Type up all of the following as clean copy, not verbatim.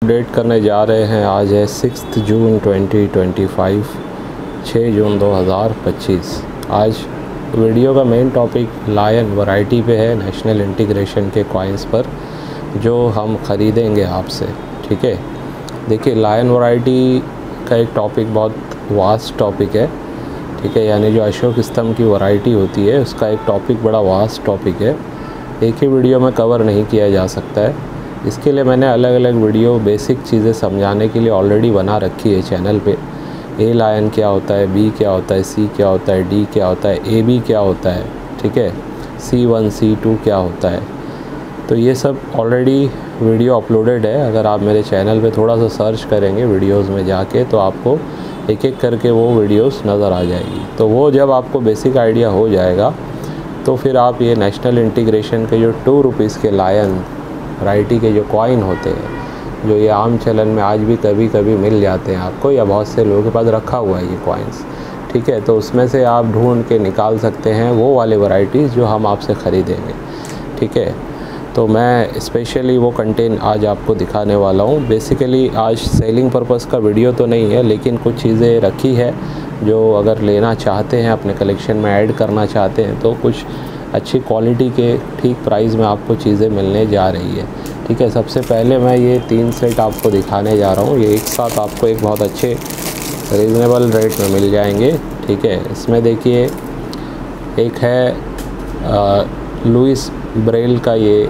Update करने जा रहे हैं। आज है 6 जून 2025, 6 जून 2025। आज वीडियो का मेन टॉपिक लायन वैरायटी पे है, नेशनल इंटीग्रेशन के कॉइन्स पर जो हम ख़रीदेंगे आपसे। ठीक है, देखिए लायन वैरायटी का एक टॉपिक बहुत वास्ट टॉपिक है। ठीक है, यानी जो अशोक स्तंभ की वैरायटी होती है उसका एक टॉपिक बड़ा वास्ट टॉपिक है, एक ही वीडियो में कवर नहीं किया जा सकता है। इसके लिए मैंने अलग अलग वीडियो बेसिक चीज़ें समझाने के लिए ऑलरेडी बना रखी है चैनल पे। ए लायन क्या होता है, बी क्या होता है, सी क्या होता है, डी क्या होता है, ए बी क्या होता है, ठीक है, C1 C2 क्या होता है। तो ये सब ऑलरेडी वीडियो अपलोडेड है। अगर आप मेरे चैनल पे थोड़ा सा सर्च करेंगे वीडियोस में जाके तो आपको एक एक करके वो वीडियोस नज़र आ जाएगी। तो वो जब आपको बेसिक आइडिया हो जाएगा तो फिर आप ये नेशनल इंटीग्रेशन के जो 2 रुपीज़ के लायन वैरायटी के जो कॉइन होते हैं, जो ये आम चलन में आज भी कभी कभी मिल जाते हैं आपको, या बहुत से लोगों के पास रखा हुआ है ये कॉइन्स। ठीक है, तो उसमें से आप ढूंढ के निकाल सकते हैं वो वाले वैरायटीज़ जो हम आपसे ख़रीदेंगे। ठीक है, तो मैं स्पेशली वो कंटेंट आज आपको दिखाने वाला हूँ। बेसिकली आज सेलिंग पर्पस का वीडियो तो नहीं है, लेकिन कुछ चीज़ें रखी है जो अगर लेना चाहते हैं, अपने कलेक्शन में ऐड करना चाहते हैं, तो कुछ अच्छी क्वालिटी के ठीक प्राइस में आपको चीज़ें मिलने जा रही है। ठीक है, सबसे पहले मैं ये 3 सेट आपको दिखाने जा रहा हूँ। ये एक साथ आपको एक बहुत अच्छे रीज़नेबल रेट में मिल जाएंगे। ठीक है, इसमें देखिए एक है लुइस ब्रेल का ये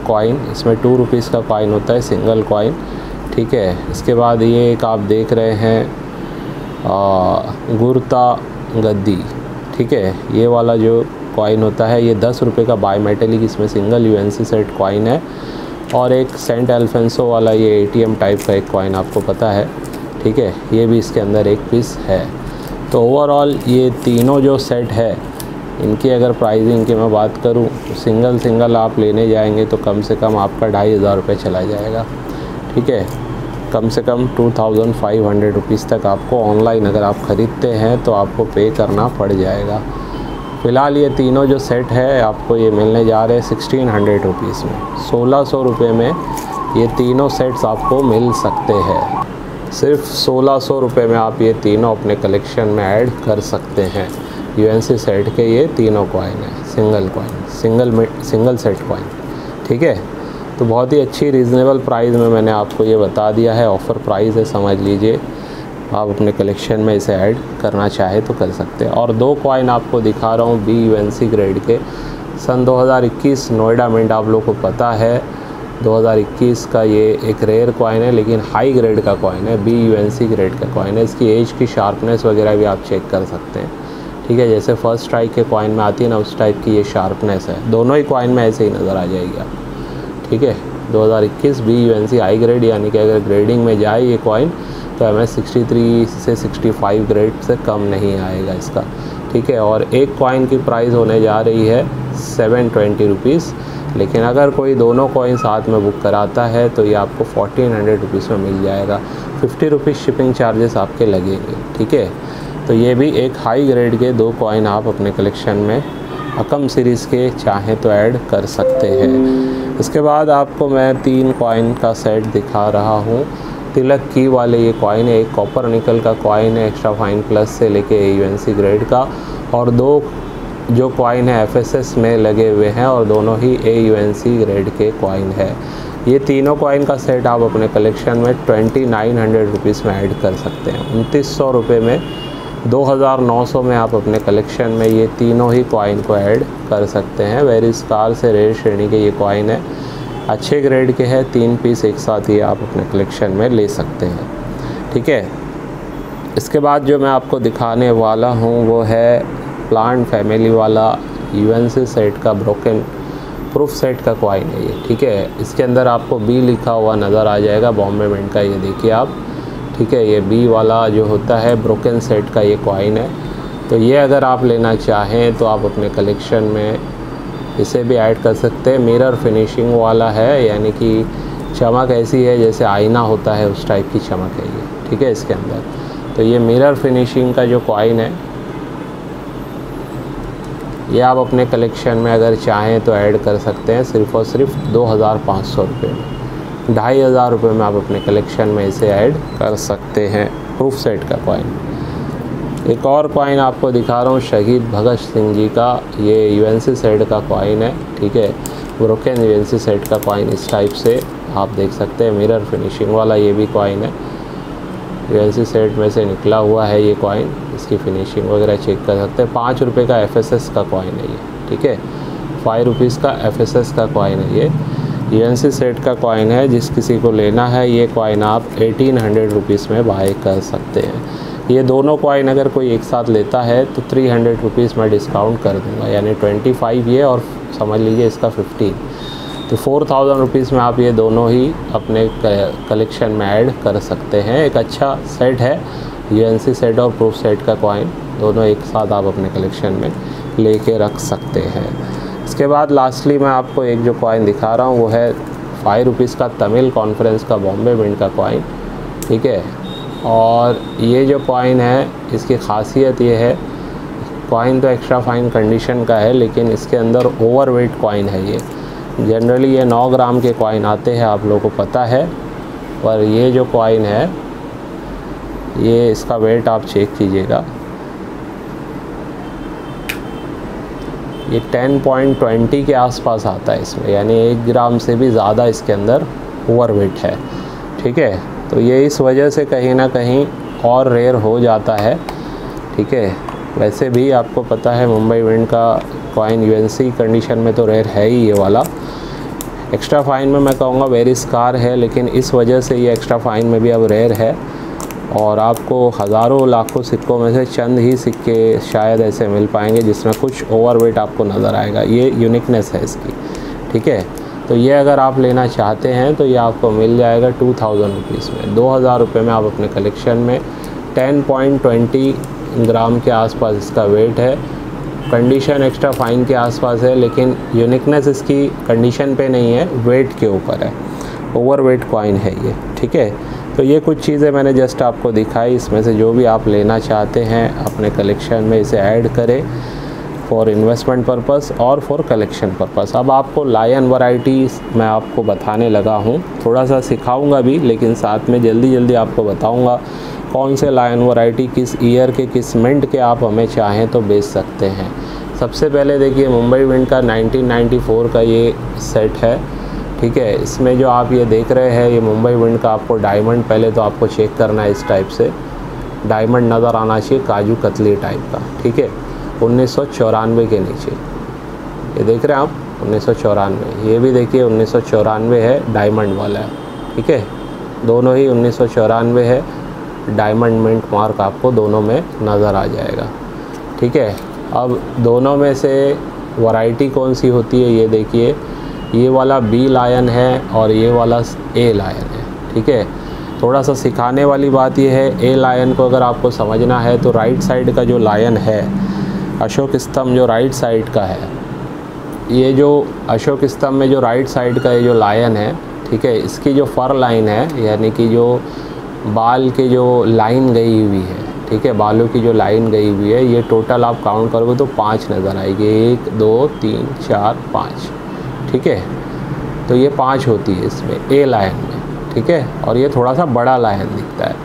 कॉइन, इसमें 2 रुपीज़ का कॉइन होता है, सिंगल कॉइन। ठीक है, इसके बाद ये एक आप देख रहे हैं गुर्ता गद्दी। ठीक है, ये वाला जो कॉइन होता है ये 10 रुपये का बाई मेटेलिक, इसमें सिंगल UNC सेट कॉइन है। और एक सेंट अल्फेंसो वाला ये ATM टाइप का एक कॉइन आपको पता है। ठीक है, ये भी इसके अंदर एक पीस है। तो ओवरऑल ये तीनों जो सेट है इनकी अगर प्राइसिंग की मैं बात करूं तो सिंगल आप लेने जाएंगे तो कम से कम आपका 2,500 रुपये चला जाएगा। ठीक है, कम से कम 2,500 रुपीज़ तक आपको ऑनलाइन अगर आप ख़रीदते हैं तो आपको पे करना पड़ जाएगा। फ़िलहाल ये तीनों जो सेट है आपको ये मिलने जा रहे हैं 1,600 रुपीज़ में। 1,600 रुपये में ये तीनों सेट्स आपको मिल सकते हैं। सिर्फ 1,600 रुपये में आप ये तीनों अपने कलेक्शन में ऐड कर सकते हैं। UNC सेट के ये तीनों कॉइन है, single coin, single set coin. ठीक है, तो बहुत ही अच्छी रीज़नेबल प्राइस में मैंने आपको ये बता दिया है। ऑफ़र प्राइस है, समझ लीजिए। आप अपने कलेक्शन में इसे ऐड करना चाहे तो कर सकते हैं। और 2 कॉइन आपको दिखा रहा हूँ BUNC ग्रेड के। सन 2021 नोएडा मिंट आप लोगों को पता है, 2021 का ये एक रेयर कॉइन है, लेकिन हाई ग्रेड का कॉइन है, BUNC ग्रेड का कॉइन है। इसकी एज की शार्पनेस वगैरह भी आप चेक कर सकते हैं। ठीक है, जैसे फर्स्ट स्ट्राइक के कॉइन में आती है ना, उस टाइप की ये शार्पनेस है। दोनों ही कॉइन में ऐसे ही नज़र आ जाएगी आप। ठीक है, 2021 BUNC हाई ग्रेड, यानी कि अगर ग्रेडिंग में जाए ये कॉइन तो MS 63 से 65 ग्रेड से कम नहीं आएगा इसका। ठीक है, और एक कॉइन की प्राइस होने जा रही है 720 रुपीज़, लेकिन अगर कोई दोनों कॉइन साथ में बुक कराता है तो ये आपको 1,400 रुपीज़ में मिल जाएगा। 50 रुपीज़ शिपिंग चार्जेस आपके लगेंगे। ठीक है, तो ये भी एक हाई ग्रेड के 2 कॉइन आप अपने कलेक्शन में अकम सीरीज़ के चाहें तो ऐड कर सकते हैं। इसके बाद आपको मैं 3 कॉइन का सेट दिखा रहा हूँ। तिलक की वाले ये कॉइन है, एक कॉपर निकल का कॉइन है एक्स्ट्रा फाइन प्लस से लेके UNC ग्रेड का, और 2 जो कॉइन है FSS में लगे हुए हैं और दोनों ही AUNC ग्रेड के कॉइन है। ये तीनों कॉइन का सेट आप अपने कलेक्शन में 2,900 रुपीज़ में ऐड कर सकते हैं। 2,900 रुपये में 2,900 में आप अपने कलेक्शन में ये तीनों ही कॉइन को ऐड कर सकते हैं। वेरी स्कार से रेयर श्रेणी के ये कॉइन है, अच्छे ग्रेड के हैं। 3 पीस एक साथ ही आप अपने कलेक्शन में ले सकते हैं। ठीक है, इसके बाद जो मैं आपको दिखाने वाला हूँ वो है प्लांट फैमिली वाला UNC सेट का ब्रोकन प्रूफ सेट का कॉइन है ये। ठीक है, इसके अंदर आपको B लिखा हुआ नज़र आ जाएगा, बॉम्बे मिंट का, ये देखिए आप। ठीक है, ये B वाला जो होता है ब्रोकन सेट का ये कॉइन है। तो ये अगर आप लेना चाहें तो आप अपने कलेक्शन में इसे भी ऐड कर सकते हैं। मिरर फिनिशिंग वाला है, यानी कि चमक ऐसी है जैसे आईना होता है, उस टाइप की चमक है ये। ठीक है, इसके अंदर तो ये मिरर फिनिशिंग का जो कॉइन है ये आप अपने कलेक्शन में अगर चाहें तो ऐड कर सकते हैं, सिर्फ़ और सिर्फ 2,500 रुपये में। 2,500 रुपये में आप अपने कलेक्शन में इसे ऐड कर सकते हैं, प्रूफ सेट का कॉइन। एक और कॉइन आपको दिखा रहा हूँ, शहीद भगत सिंह जी का, ये यूएनसी सेट का कॉइन है, ठीक है, ब्रोकन यूएनसी सेट का कॉइन इस टाइप से आप देख सकते हैं, मिरर फिनिशिंग वाला ये भी कॉइन है, यूएनसी सेट में से निकला हुआ है ये कॉइन, इसकी फिनिशिंग वगैरह चेक कर सकते हैं। 5 रुपये का एफएसएस का कॉइन है ये, ठीक है, 5 रुपीज़ का एफएसएस का कॉइन है ये, यूएनसी सेट का कॉइन है। जिस किसी को लेना है ये कॉइन आप 1800 रुपीज़ में बाय कर सकते हैं। ये दोनों कॉइन अगर कोई एक साथ लेता है तो 300 रुपीज़ में डिस्काउंट कर दूँगा, यानी 25 ये और समझ लीजिए इसका 15, तो 4000 रुपीज़ में आप ये दोनों ही अपने कलेक्शन में ऐड कर सकते हैं। एक अच्छा सेट है, यूएनसी सेट और प्रूफ सेट का कॉइन दोनों एक साथ आप अपने कलेक्शन में लेके रख सकते हैं। इसके बाद लास्टली मैं आपको एक जो कॉइन दिखा रहा हूँ वो है 5 रुपीज़ का तमिल कॉन्फ्रेंस का बॉम्बे मिंट का कॉइन, ठीक है। और ये जो कॉइन है इसकी खासियत ये है, कॉइन तो एक्स्ट्रा फाइन कंडीशन का है लेकिन इसके अंदर ओवरवेट कॉइन है ये। जनरली ये 9 ग्राम के कॉइन आते हैं, आप लोगों को पता है, पर ये जो कॉइन है ये इसका वेट आप चेक कीजिएगा, ये 10.20 के आसपास आता है इसमें, यानी 1 ग्राम से भी ज़्यादा इसके अंदर ओवरवेट है, ठीक है। तो ये इस वजह से कहीं ना कहीं और रेयर हो जाता है, ठीक है। वैसे भी आपको पता है मुंबई मिंट का कॉइन यूएनसी कंडीशन में तो रेयर है ही ये वाला। एक्स्ट्रा फाइन में मैं कहूँगा वेरी स्कार है, लेकिन इस वजह से ये एक्स्ट्रा फाइन में भी अब रेयर है और आपको हज़ारों लाखों सिक्कों में से चंद ही सिक्के शायद ऐसे मिल पाएंगे जिसमें कुछ ओवरवेट आपको नज़र आएगा। ये यूनिकनेस है इसकी, ठीक है। तो ये अगर आप लेना चाहते हैं तो ये आपको मिल जाएगा 2000 रुपीज़ में, 2000 रुपये में आप अपने कलेक्शन में 10.20 ग्राम के आसपास इसका वेट है। कंडीशन एक्स्ट्रा फाइन के आसपास है, लेकिन यूनिकनेस इसकी कंडीशन पे नहीं है, वेट के ऊपर है, ओवरवेट कॉइन है ये, ठीक है। तो ये कुछ चीज़ें मैंने जस्ट आपको दिखाई, इसमें से जो भी आप लेना चाहते हैं अपने कलेक्शन में इसे ऐड करें फॉर इन्वेस्टमेंट पर्पस और फॉर कलेक्शन पर्पस। अब आपको लायन वैरायटीज़ मैं आपको बताने लगा हूँ, थोड़ा सा सिखाऊंगा भी, लेकिन साथ में जल्दी जल्दी आपको बताऊंगा कौन से लायन वैरायटी किस ईयर के किस मिंट के आप हमें चाहें तो बेच सकते हैं। सबसे पहले देखिए मुंबई मिंट का 1994 का ये सेट है, ठीक है। इसमें जो आप ये देख रहे हैं ये मुंबई मिंट का आपको डायमंड, पहले तो आपको चेक करना है इस टाइप से डायमंड नज़र आना चाहिए, काजू कतली टाइप का, ठीक है। 1994 के नीचे ये देख रहे हैं आप, 1994, ये भी देखिए 1994 है, डायमंड वाला है, ठीक है। दोनों ही 1994 है, डायमंड मिंट मार्क आपको दोनों में नज़र आ जाएगा, ठीक है। अब दोनों में से वैरायटी कौन सी होती है ये देखिए, ये वाला बी लायन है और ये वाला ए लायन है, ठीक है। थोड़ा सा सिखाने वाली बात ये है, ए लायन को अगर आपको समझना है तो राइट साइड का जो लायन है, अशोक स्तंभ जो राइट साइड का है, ये जो अशोक स्तंभ में जो राइट साइड का ये जो लायन है, ठीक है, इसकी जो फर लाइन है, यानी कि जो बाल की जो लाइन गई हुई है, ठीक है, बालों की जो लाइन गई हुई है, ये टोटल आप काउंट करोगे तो 5 नज़र आएगी, 1 2 3 4 5, ठीक है। तो ये 5 होती है इसमें ए लायन में, ठीक है। और ये थोड़ा सा बड़ा लायन दिखता है,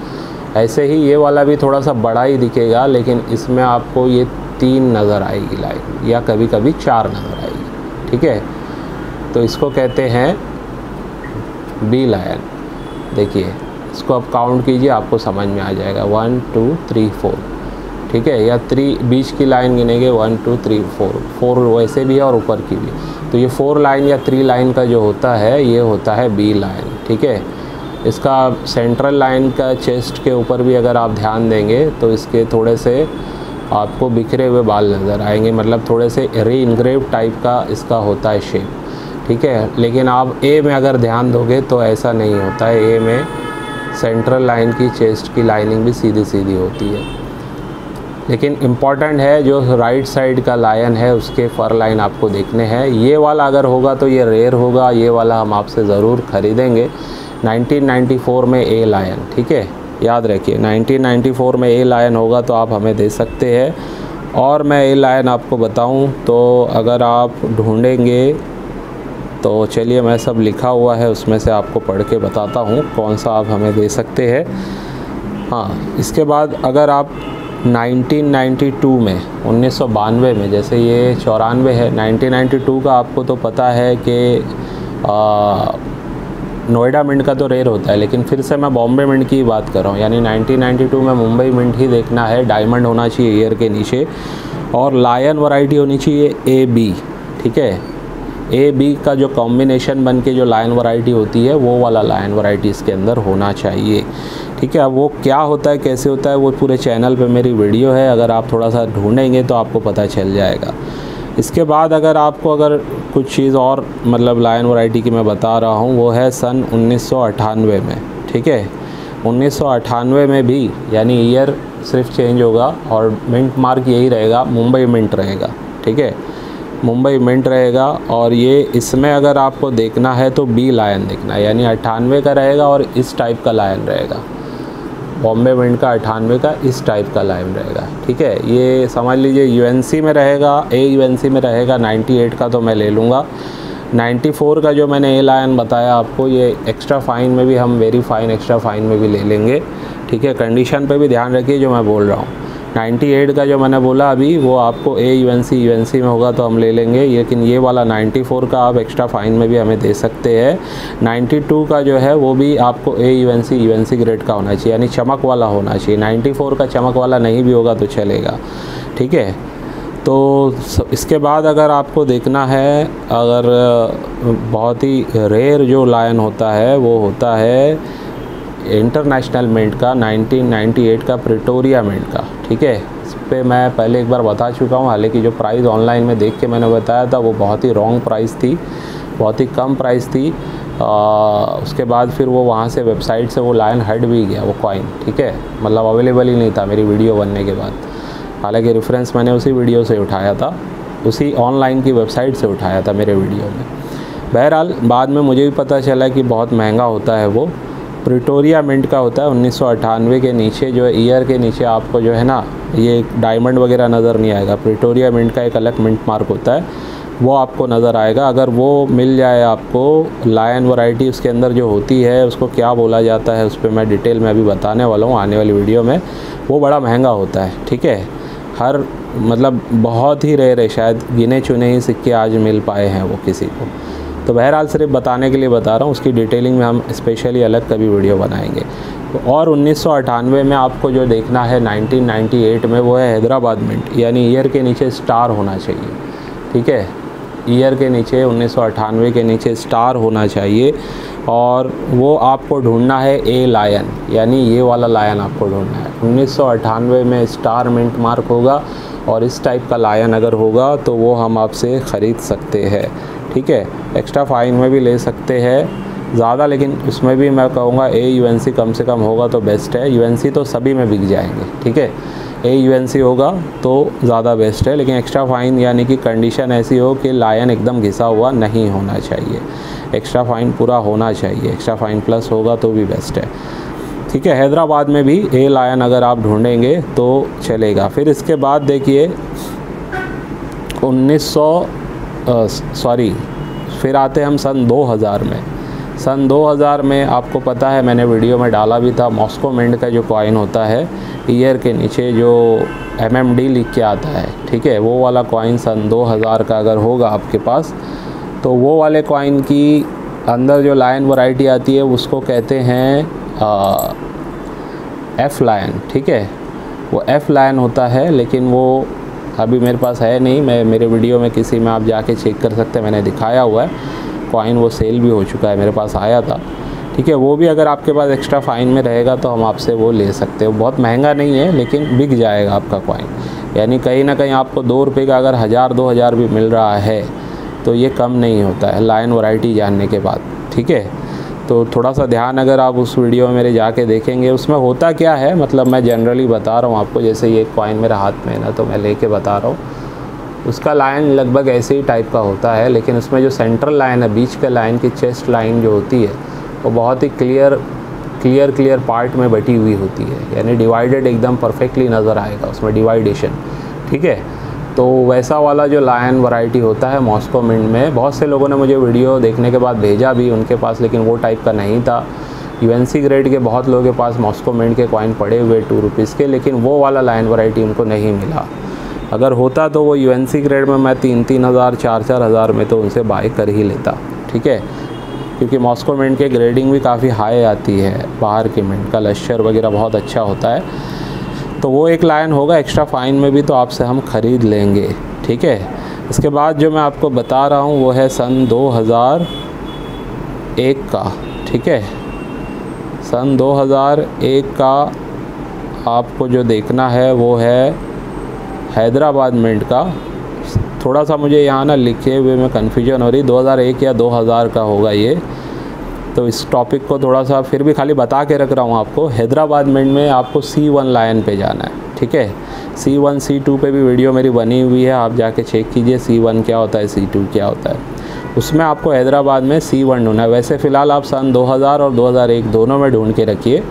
ऐसे ही ये वाला भी थोड़ा सा बड़ा ही दिखेगा, लेकिन इसमें आपको ये 3 नज़र आएगी लाइन, या कभी कभी 4 नज़र आएगी, ठीक है। तो इसको कहते हैं बी लायन। देखिए इसको आप काउंट कीजिए, आपको समझ में आ जाएगा, 1 2 3 4, ठीक है, या 3 बीच की लाइन गिनेंगे 1 2 3 4 वैसे भी है और ऊपर की भी। तो ये 4 लाइन या 3 लाइन का जो होता है ये होता है बी लाइन, ठीक है। इसका सेंट्रल लाइन का चेस्ट के ऊपर भी अगर आप ध्यान देंगे तो इसके थोड़े से आपको बिखरे हुए बाल नज़र आएंगे, मतलब थोड़े से री इनग्रेव टाइप का इसका होता है शेप, ठीक है। लेकिन आप ए में अगर ध्यान दोगे तो ऐसा नहीं होता है, ए में सेंट्रल लाइन की चेस्ट की लाइनिंग भी सीधी सीधी होती है। लेकिन इम्पॉर्टेंट है जो राइट साइड का लायन है उसके फर लाइन आपको देखने हैं। ये वाला अगर होगा तो ये रेयर होगा, ये वाला हम आपसे ज़रूर ख़रीदेंगे। 1994 में ए लायन, ठीक है, याद रखिए 1994 में ए लायन होगा तो आप हमें दे सकते हैं। और मैं ए लायन आपको बताऊं तो अगर आप ढूंढेंगे तो चलिए मैं सब लिखा हुआ है उसमें से आपको पढ़ के बताता हूँ कौन सा आप हमें दे सकते हैं। हाँ, इसके बाद अगर आप 1992 में 1992 में, जैसे ये 94 है, 1992 का आपको तो पता है कि नोएडा मिंट का तो रेयर होता है, लेकिन फिर से मैं बॉम्बे मिंट की बात कर रहा हूँ। यानी 1992 में मुंबई मिंट ही देखना है। डायमंड होना चाहिए ईयर के नीचे और लायन वैरायटी होनी चाहिए AB, ठीक है। AB का जो कॉम्बिनेशन बन के जो लायन वैरायटी होती है वो वाला लायन वैरायटी इसके अंदर होना चाहिए, ठीक है। अब वो क्या होता है, कैसे होता है, वो पूरे चैनल पे मेरी वीडियो है, अगर आप थोड़ा सा ढूंढेंगे तो आपको पता चल जाएगा। इसके बाद अगर आपको अगर कुछ चीज़ और मतलब लायन वैरायटी की मैं बता रहा हूँ, वो है सन 1998 में, ठीक है। 1998 में भी यानी ईयर सिर्फ चेंज होगा और मिंट मार्क यही रहेगा, मुंबई मिंट रहेगा, ठीक है, मुंबई मिंट रहेगा। और ये इसमें अगर आपको देखना है तो B लायन देखना है, यानी 98 का रहेगा और इस टाइप का लायन रहेगा। बॉम्बे मिंट का 98 का इस टाइप का लाइन रहेगा, ठीक है। ये समझ लीजिए UNC में रहेगा, UNC में रहेगा। 98 का तो मैं ले लूँगा। 94 का जो मैंने A लाइन बताया आपको, ये एक्स्ट्रा फाइन में भी हम वेरी फाइन एक्स्ट्रा फाइन में भी ले लेंगे, ठीक है। कंडीशन पे भी ध्यान रखिए जो मैं बोल रहा हूँ। 98 का जो मैंने बोला अभी, वो आपको UNC में होगा तो हम ले लेंगे, लेकिन ये वाला 94 का आप एक्स्ट्रा फाइन में भी हमें दे सकते हैं। 92 का जो है वो भी आपको UNC ग्रेड का होना चाहिए, यानी चमक वाला होना चाहिए। 94 का चमक वाला नहीं भी होगा तो चलेगा, ठीक है। तो इसके बाद अगर आपको देखना है, अगर बहुत ही रेयर जो लायन होता है वो होता है इंटरनेशनल मिंट का, 1998 का प्रिटोरिया मिंट का, ठीक है। इस पर मैं पहले एक बार बता चुका हूँ, हालांकि जो प्राइस ऑनलाइन में देख के मैंने बताया था वो बहुत ही रॉन्ग प्राइस थी, बहुत ही कम प्राइस थी। उसके बाद फिर वो वहाँ से वेबसाइट से वो लायन हट भी गया, वो कॉइन, ठीक है, मतलब अवेलेबल ही नहीं था मेरी वीडियो बनने के बाद। हालांकि रेफरेंस मैंने उसी वीडियो से उठाया था, उसी ऑनलाइन की वेबसाइट से उठाया था मेरे वीडियो में। बहरहाल बाद में मुझे भी पता चला कि बहुत महंगा होता है वो। प्रिटोरिया मिंट का होता है 1998 के नीचे, जो है ईयर के नीचे आपको जो है ना ये डायमंड वगैरह नज़र नहीं आएगा। प्रिटोरिया मिंट का एक अलग मिंट मार्क होता है, वो आपको नज़र आएगा। अगर वो मिल जाए आपको, लायन वैरायटी उसके अंदर जो होती है उसको क्या बोला जाता है उस पर मैं डिटेल में अभी बताने वाला हूँ आने वाली वीडियो में। वो बड़ा महंगा होता है, ठीक है। हर मतलब बहुत ही रेयर है, शायद गिने चुने ही सिक्के आज मिल पाए हैं वो किसी को। तो बहरहाल सिर्फ बताने के लिए बता रहा हूँ, उसकी डिटेलिंग में हम स्पेशली अलग कभी वीडियो बनाएंगे। और 1998 में आपको जो देखना है 1998 में, वो है हैदराबाद मिंट, यानी ईयर के नीचे स्टार होना चाहिए, ठीक है। ईयर के नीचे 1998 के नीचे स्टार होना चाहिए और वो आपको ढूंढना है A लायन, यानी ये वाला लायन आपको ढूंढना है। 1998 में स्टार मिंट मार्क होगा और इस टाइप का लायन अगर होगा तो वो हम आपसे ख़रीद सकते हैं, ठीक है। एक्स्ट्रा फाइन में भी ले सकते हैं ज़्यादा, लेकिन उसमें भी मैं कहूँगा UNC कम से कम होगा तो बेस्ट है। UNC तो सभी में बिक जाएंगे, ठीक है। UNC होगा तो ज़्यादा बेस्ट है, लेकिन एक्स्ट्रा फाइन यानी कि कंडीशन ऐसी हो कि लायन एकदम घिसा हुआ नहीं होना चाहिए, एक्स्ट्रा फाइन पूरा होना चाहिए। एक्स्ट्रा फाइन प्लस होगा तो भी बेस्ट है, ठीक है। हैदराबाद में भी A लायन अगर आप ढूंढेंगे तो चलेगा। फिर इसके बाद देखिए फिर आते हम सन 2000 में। सन 2000 में आपको पता है, मैंने वीडियो में डाला भी था, मॉस्को मिंट का जो कॉइन होता है ईयर के नीचे जो MMD लिख के आता है, ठीक है, वो वाला कॉइन सन 2000 का अगर होगा आपके पास, तो वो वाले कॉइन की अंदर जो लायन वैरायटी आती है उसको कहते हैं F लायन, ठीक है। वो F लायन होता है, लेकिन वो अभी मेरे पास है नहीं। मैं मेरे वीडियो में किसी में आप जाके चेक कर सकते हैं, मैंने दिखाया हुआ है कॉइन, वो सेल भी हो चुका है, मेरे पास आया था, ठीक है। वो भी अगर आपके पास एक्स्ट्रा फाइन में रहेगा तो हम आपसे वो ले सकते हो। बहुत महंगा नहीं है लेकिन बिक जाएगा आपका कॉइन, यानी कहीं ना कहीं आपको 2 रुपये का अगर 1000-2000 भी मिल रहा है तो ये कम नहीं होता है लायन वैरायटी जानने के बाद, ठीक है। तो थोड़ा सा ध्यान अगर आप उस वीडियो में मेरे जाके देखेंगे, उसमें होता क्या है, मतलब मैं जनरली बता रहा हूँ आपको। जैसे ये कॉइन मेरे हाथ में है ना, तो मैं लेके बता रहा हूँ, उसका लाइन लगभग ऐसे ही टाइप का होता है, लेकिन उसमें जो सेंट्रल लाइन है, बीच के लाइन की चेस्ट लाइन जो होती है, वो बहुत ही क्लियर पार्ट में बटी हुई होती है, यानी डिवाइडेड एकदम परफेक्टली नज़र आएगा उसमें डिवाइडेशन, ठीक है। तो वैसा वाला जो लायन वैरायटी होता है मॉस्को मिंट में, बहुत से लोगों ने मुझे वीडियो देखने के बाद भेजा भी उनके पास, लेकिन वो टाइप का नहीं था। यूएनसी ग्रेड के बहुत लोगों के पास मॉस्को मिंट के कॉइन पड़े हुए 2 रुपीज़ के, लेकिन वो वाला लायन वैरायटी उनको नहीं मिला। अगर होता तो वो यूएनसी ग्रेड में मैं 3-3 हज़ार 4-4 हज़ार में तो उनसे बाय कर ही लेता, ठीक है, क्योंकि मॉस्को मिंट के ग्रेडिंग भी काफ़ी हाई आती है। बाहर के मिंट का लश्कर वगैरह बहुत अच्छा होता है। तो वो एक लायन होगा एक्स्ट्रा फाइन में भी, तो आपसे हम ख़रीद लेंगे, ठीक है। इसके बाद जो मैं आपको बता रहा हूँ वो है सन 2001 का, ठीक है। सन 2001 का आपको जो देखना है वो है हैदराबाद मिंट का। थोड़ा सा मुझे यहाँ ना लिखे हुए में कन्फ्यूजन हो रही, 2001 या 2000 का होगा ये, तो इस टॉपिक को थोड़ा सा फिर भी खाली बता के रख रहा हूँ आपको। हैदराबाद मिंट में आपको C1 लायन पे जाना है, ठीक है। C1 C2 पे भी वीडियो मेरी बनी हुई है, आप जाके चेक कीजिए C1 क्या होता है, C2 क्या होता है। उसमें आपको हैदराबाद में C1 ढूंढना है। वैसे फ़िलहाल आप सन 2000 और 2001 दोनों में ढूंढ के रखिए,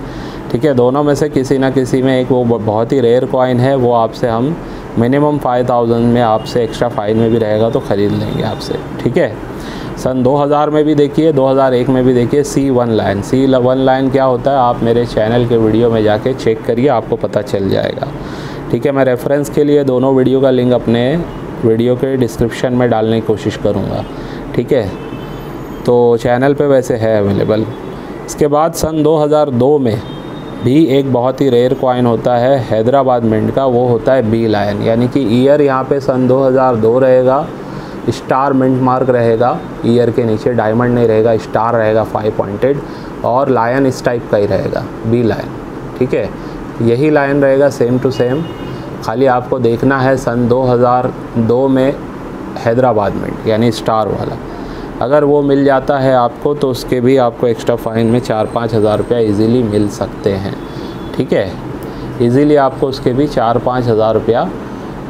ठीक है। दोनों में से किसी ना किसी में एक वो बहुत ही रेयर कॉइन है, वो आपसे हम मिनिमम 5000 में आपसे एक्स्ट्रा फाइन में भी रहेगा तो ख़रीद लेंगे आपसे, ठीक है। सन 2000 में भी देखिए, 2001 में भी देखिए C1 लाइन। C1 लाइन क्या होता है आप मेरे चैनल के वीडियो में जाके चेक करिए, आपको पता चल जाएगा, ठीक है। मैं रेफरेंस के लिए दोनों वीडियो का लिंक अपने वीडियो के डिस्क्रिप्शन में डालने की कोशिश करूँगा, ठीक है। तो चैनल पे वैसे है अवेलेबल। इसके बाद सन 2002 में भी एक बहुत ही रेयर कॉइन होता है हैदराबाद मिंट का, वो होता है B लायन, यानी कि ईयर यहाँ पे सन 2002 रहेगा, स्टार मिंट मार्क रहेगा, ईयर के नीचे डायमंड नहीं रहेगा, स्टार रहेगा 5 पॉइंटेड, और लायन इस टाइप का ही रहेगा B लायन, ठीक है। यही लायन रहेगा सेम टू सेम, खाली आपको देखना है सन 2002 में हैदराबाद मिंट यानी स्टार वाला। अगर वो मिल जाता है आपको तो उसके भी आपको एक्स्ट्रा फाइन में 4-5 हज़ार रुपया ईज़िली मिल सकते हैं, ठीक है। ईज़िली आपको उसके भी 4-5 हज़ार रुपया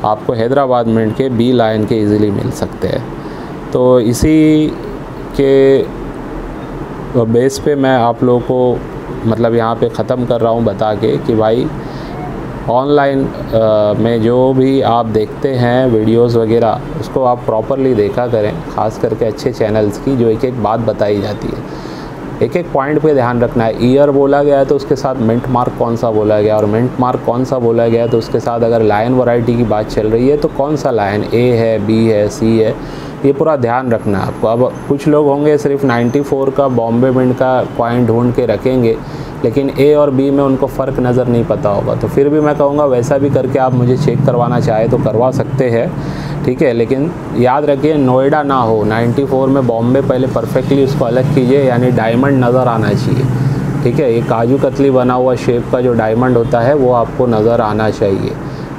आपको हैदराबाद मिंट के B लायन के इजीली मिल सकते हैं। तो इसी के बेस पे मैं आप लोगों को मतलब यहाँ पे ख़त्म कर रहा हूँ बता के कि भाई ऑनलाइन में जो भी आप देखते हैं वीडियोस वगैरह, उसको आप प्रॉपरली देखा करें, ख़ास करके अच्छे चैनल्स की जो एक एक बात बताई जाती है। एक एक पॉइंट पे ध्यान रखना है। ईयर बोला गया है तो उसके साथ मिंट मार्क कौन सा बोला गया, और मिंट मार्क कौन सा बोला गया है तो उसके साथ अगर लायन वैरायटी की बात चल रही है तो कौन सा लायन, A है, B है, C है, ये पूरा ध्यान रखना है आपको। अब कुछ लोग होंगे सिर्फ 94 का बॉम्बे मिंट का कॉइन ढूंढ के रखेंगे, लेकिन A और B में उनको फ़र्क नज़र नहीं पता होगा, तो फिर भी मैं कहूँगा वैसा भी करके आप मुझे चेक करवाना चाहे तो करवा सकते हैं, ठीक है। लेकिन याद रखिए नोएडा ना हो, 94 में बॉम्बे पहले परफेक्टली उसको अलग कीजिए, यानी डायमंड नज़र आना चाहिए, ठीक है। ये काजू कतली बना हुआ शेप का जो डायमंड होता है वो आपको नज़र आना चाहिए,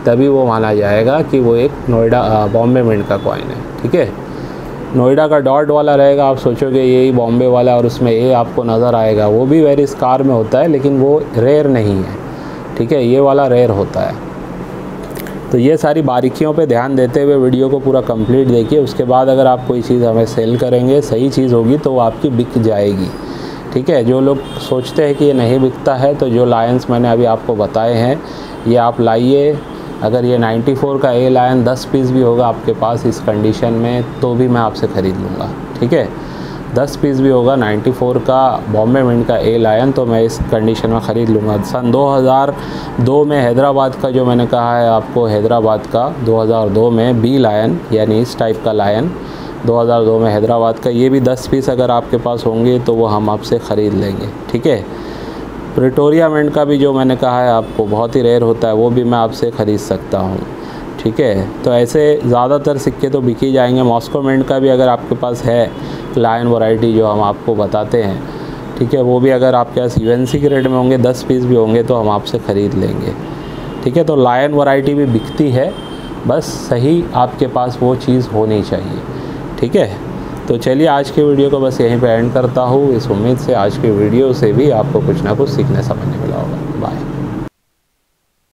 तभी वो माना जाएगा कि वो एक नोएडा बॉम्बे मिंट का कॉइन है, ठीक है। नोएडा का डॉट वाला रहेगा, आप सोचोगे यही बॉम्बे वाला और उसमें A आपको नज़र आएगा, वो भी वेरी स्कार में होता है लेकिन वो रेयर नहीं है, ठीक है। ये वाला रेयर होता है। तो ये सारी बारीकियों पे ध्यान देते हुए वीडियो को पूरा कंप्लीट देखिए। उसके बाद अगर आप कोई चीज़ हमें सेल करेंगे, सही चीज़ होगी तो वो आपकी बिक जाएगी, ठीक है। जो लोग सोचते हैं कि ये नहीं बिकता है, तो जो लायंस मैंने अभी आपको बताए हैं ये आप लाइए। अगर ये 94 का A लायन 10 पीस भी होगा आपके पास इस कंडीशन में तो भी मैं आपसे ख़रीद लूँगा, ठीक है। 10 पीस भी होगा 94 का बॉम्बे मिंट का A लायन तो मैं इस कंडीशन में ख़रीद लूँगा। सन 2002 में हैदराबाद का जो मैंने कहा है आपको, हैदराबाद का 2002 में B लायन यानी इस टाइप का लायन 2002 में हैदराबाद का, ये भी 10 पीस अगर आपके पास होंगे तो वो हम आपसे ख़रीद लेंगे, ठीक है। प्रिटोरिया मिंट का भी जो मैंने कहा है आपको बहुत ही रेयर होता है, वो भी मैं आपसे ख़रीद सकता हूँ, ठीक है। तो ऐसे ज़्यादातर सिक्के तो बिक ही जाएंगे। मॉस्को मिंट का भी अगर आपके पास है लायन वैरायटी जो हम आपको बताते हैं, ठीक है, वो भी अगर आपके पास यूएनसी ग्रेड में होंगे 10 पीस भी होंगे तो हम आपसे ख़रीद लेंगे, ठीक है। तो लायन वैरायटी भी बिकती है, बस सही आपके पास वो चीज़ होनी चाहिए, ठीक है। तो चलिए आज के वीडियो को बस यहीं पे एंड करता हूँ, इस उम्मीद से आज के वीडियो से भी आपको कुछ ना कुछ सीखने समझने